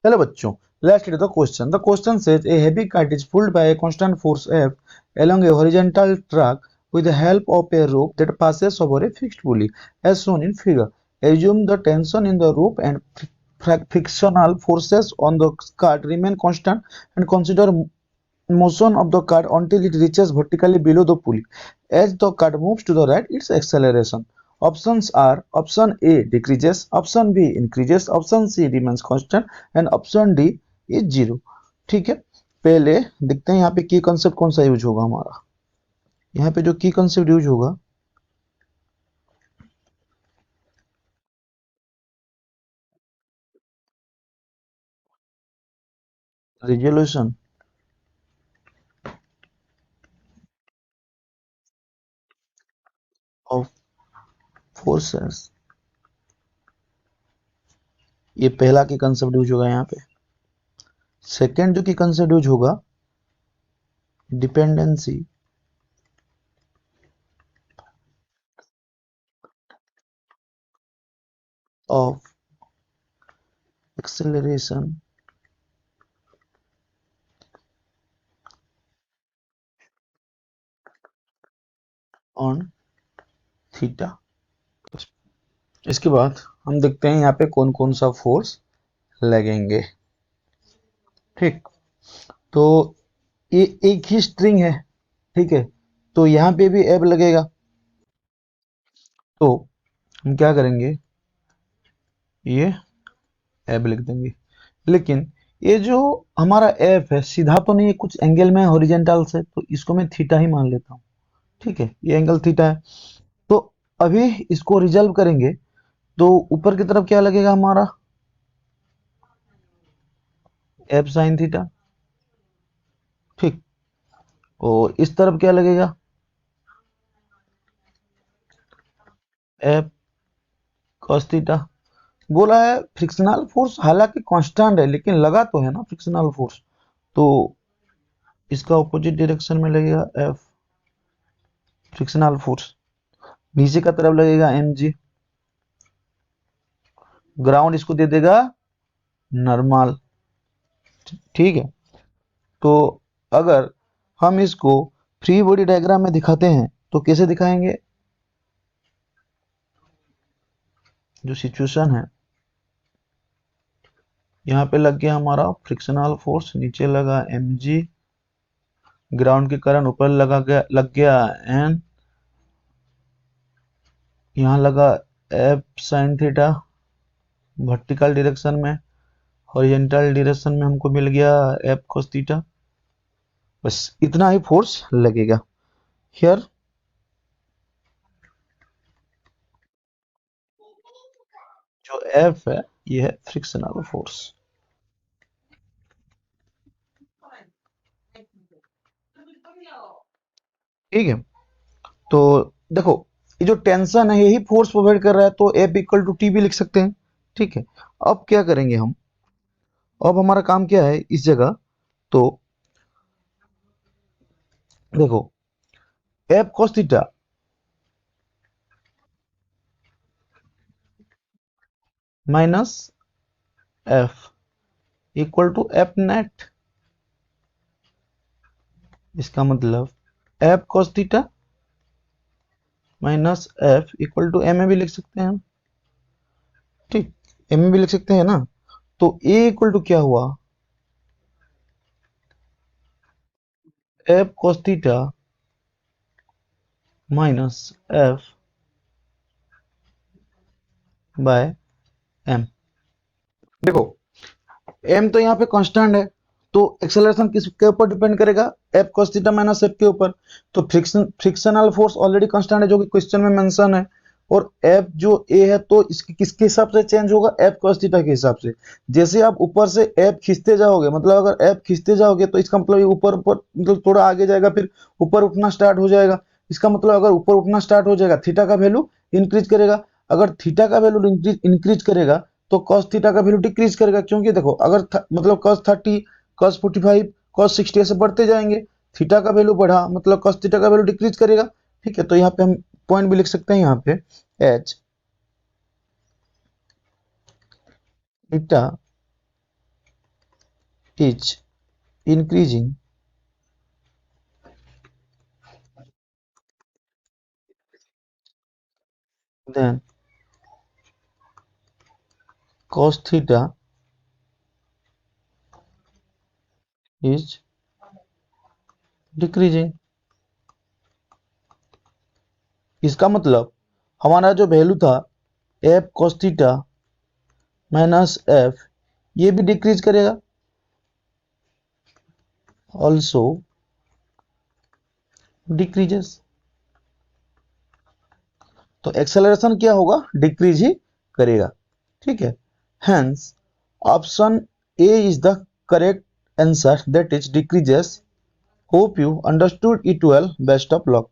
चलो बच्चों, let's read the question. The question says a heavy kite is pulled by a constant force F along a horizontal track with the help of a rope that passes over a fixed pulley, as shown in figure. Assume the tension in the rope and frictional forces on the kite remain constant, and consider motion of the kite until it reaches vertically below the pulley. As the kite moves to the right, its acceleration. Options are: option A decreases, option B increases, option C remains constant and option D is zero. ठीक है, पहले देखते हैं यहाँ पे की concept कौन सा यूज होगा हमारा। यहाँ पे जो की कंसेप्ट यूज होगा, रिजोल्यूशन ऑफ फोर्सेस, ये पहला की कंसेप्ट यूज होगा यहाँ पे। सेकेंड जो की कंसेप्ट यूज होगा, dependency of acceleration on theta. इसके बाद हम देखते हैं यहाँ पे कौन कौन सा फोर्स लगेंगे। ठीक, तो ये एक ही स्ट्रिंग है, ठीक है, तो यहाँ पे भी एब लगेगा। तो हम क्या करेंगे, ये एब लिख देंगे। लेकिन ये जो हमारा एफ है सीधा तो नहीं है, कुछ एंगल में हॉरिजॉन्टल से, तो इसको मैं थीटा ही मान लेता हूँ। ठीक है, ये एंगल थीटा है। तो अभी इसको रिजल्व करेंगे तो ऊपर की तरफ क्या लगेगा हमारा, एफ साइन थीटा। ठीक, और इस तरफ क्या लगेगा, एफ कॉस थीटा। बोला है फ्रिक्शनल फोर्स हालांकि कांस्टेंट है, लेकिन लगा तो है ना फ्रिक्शनल फोर्स, तो इसका ऑपोजिट डायरेक्शन में लगेगा एफ फ्रिक्शनल फोर्स। नीचे का तरफ लगेगा एम जी, ग्राउंड इसको दे देगा नॉर्मल। ठीक है, तो अगर हम इसको फ्री बॉडी डायग्राम में दिखाते हैं तो कैसे दिखाएंगे, जो सिचुएशन है, यहाँ पे लग गया हमारा फ्रिक्शनल फोर्स, नीचे लगा एम जी, ग्राउंड के कारण ऊपर लग गया एन, यहाँ लगा F sine theta vertical direction में, हॉरिजॉन्टल डायरेक्शन में हमको मिल गया एफ कोस थीटा। बस इतना ही फोर्स लगेगा हियर। जो एफ है ये है फ्रिक्शनल फोर्स। ठीक है, तो देखो ये जो टेंशन है यही फोर्स प्रोवाइड कर रहा है, तो एफ इक्वल टू टी भी लिख सकते हैं। ठीक है, अब क्या करेंगे हम, अब हमारा काम क्या है इस जगह, तो देखो F cos theta minus F equal to F net. इसका मतलब F cos theta minus F equal to M A भी लिख सकते हैं हम। ठीक, एम ए भी लिख सकते हैं ना, तो ए इक्वल टू क्या हुआ, F cos theta minus F by M. देखो एम तो यहाँ पे कांस्टेंट है, तो एक्सेलरेशन किसके ऊपर डिपेंड करेगा, F cos theta minus F के ऊपर। तो फ्रिक्शनल फोर्स ऑलरेडी कांस्टेंट है जो कि क्वेश्चन में मेंशन है, और एफ जो ए है तो इसकी किसके हिसाब से चेंज होगा, एफ कॉस थीटा के हिसाब से। जैसे आप ऊपर से एफ खींचते जाओगे, मतलब अगर एफ खींचते जाओगे तो इसका मतलब ऊपर ऊपर मतलब थोड़ा आगे जाएगा, फिर ऊपर उठना स्टार्ट हो जाएगा। इसका मतलब अगर ऊपर उठना स्टार्ट हो जाएगा थीटा का वैल्यू इंक्रीज करेगा, अगर थीटा का वैल्यू इंक्रीज करेगा तो cos थीटा का वैल्यू डिक्रीज करेगा, क्योंकि देखो अगर मतलब cos 30 cos 45 cos 60 ऐसे बढ़ते जाएंगे, थीटा का वैल्यू बढ़ा मतलब cos थीटा का वैल्यू डिक्रीज करेगा। ठीक है, तो यहाँ पे हम पॉइंट भी लिख सकते हैं, यहाँ पे H theta is increasing, then cos theta is decreasing. इसका मतलब हमारा जो वैल्यू था F cos theta minus F, ये भी डिक्रीज करेगा, ऑल्सो डिक्रीजेस। तो एक्सेलरेशन क्या होगा, डिक्रीज ही करेगा। ठीक है, hence option A is the correct answer, that is decreases. Hope you understood it well. Best of luck.